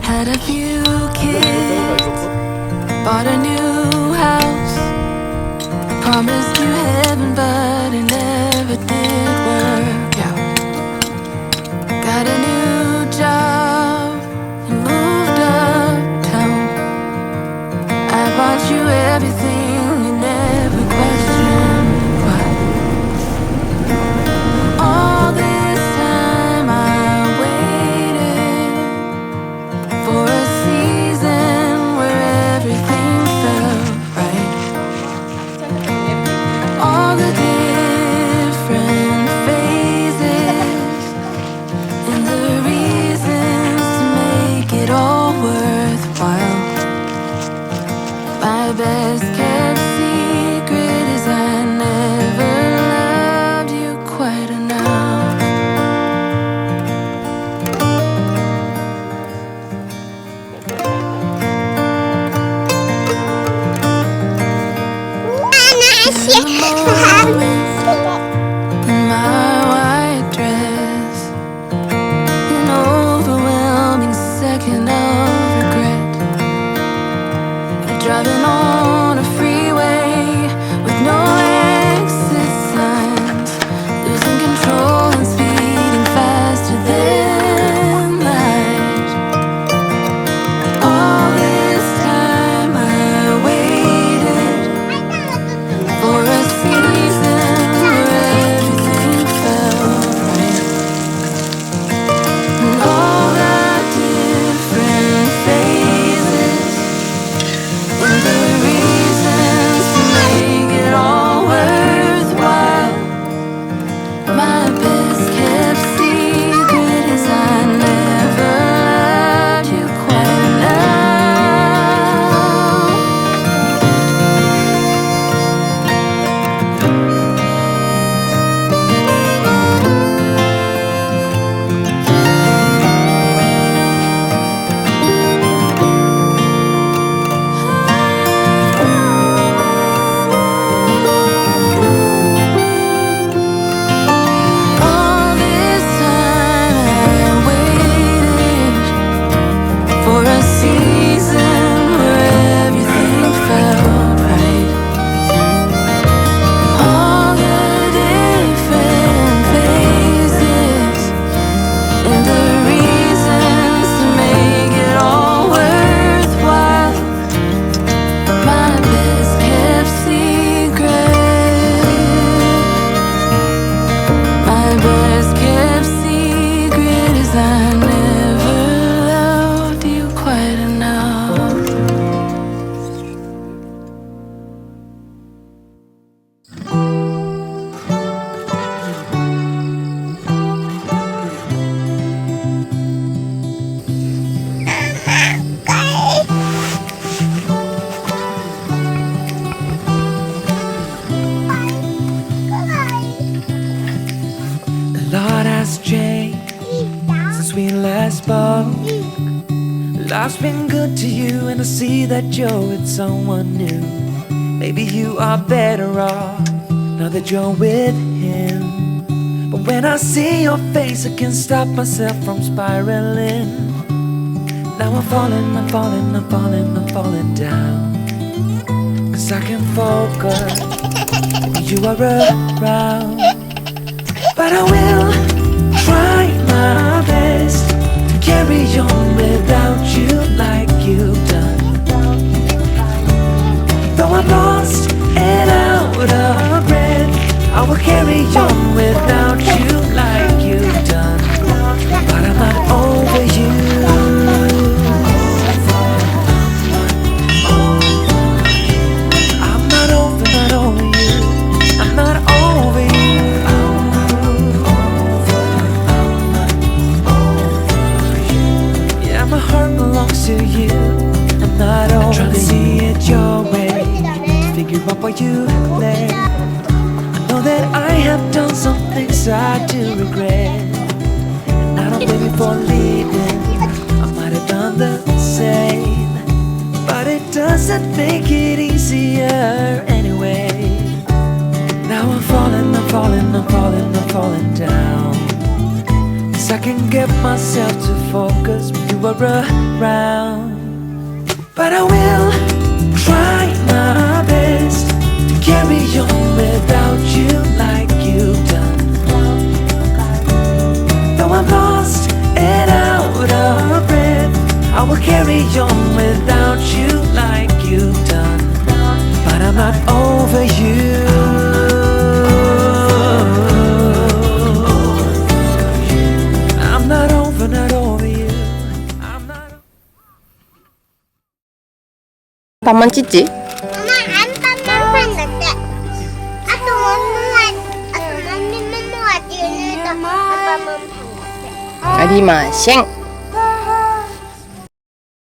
Had a few kids, bought a new house, promised you heaven but it never did work out. Got a new job and moved uptown. I bought you everything you never questioned why. All this time I waited for a season where everything felt right. All the different phases and the reasons to make it all worthwhile. My best kept secret is I never loved you quite enough. In my white dress, an overwhelming second of regret. Driving on a freeway with no exit signs, losing control and speeding faster than light. All this time I waited for a season where everything felt right. And all the different phases and the reasons to make it all worthwhile. My best kept secret is I never loved you quite enough. All this time I waited for a season where everything felt right. All the different phases and the reasons to make it all worthwhile. My best kept secret. My best kept secret is I never loved you quite enough. A lot has changed since we last spoke. Life's been good to you, and I see that you're with someone new. Maybe you are better off now that you're with him. But when I see your face, I can't stop myself from spiraling. Now I'm falling, I'm falling, I'm falling, I'm falling down. 'Cause I can focus when you are around. But I will try my best to carry on without you like you've done. Though I'm lost and out of breath, I will carry on without you like you've done. But I'm not over you. I'm not over you. I'm not over you. Yeah, my heart belongs to you. I'm not over you. Trying to see it your way, figure out why you left. I know that I have done some things I do regret, and I don't blame you for leaving. I might have done the same, but it doesn't make it easier anyway. Now I'm falling, I'm falling, I'm falling, I'm falling down. 'Cause I can get myself to focus when you are around. But I will try my best to carry on without you like you've done. Though I'm lost and out of breath, I will carry on without you like you've done. But I'm not over you. I'm not over you. I'm not. 반만 찢지? 엄마 안판만 판다대. 아또 원무한 아또 만미만 모아지는 아빠만 판다대. 아리마셴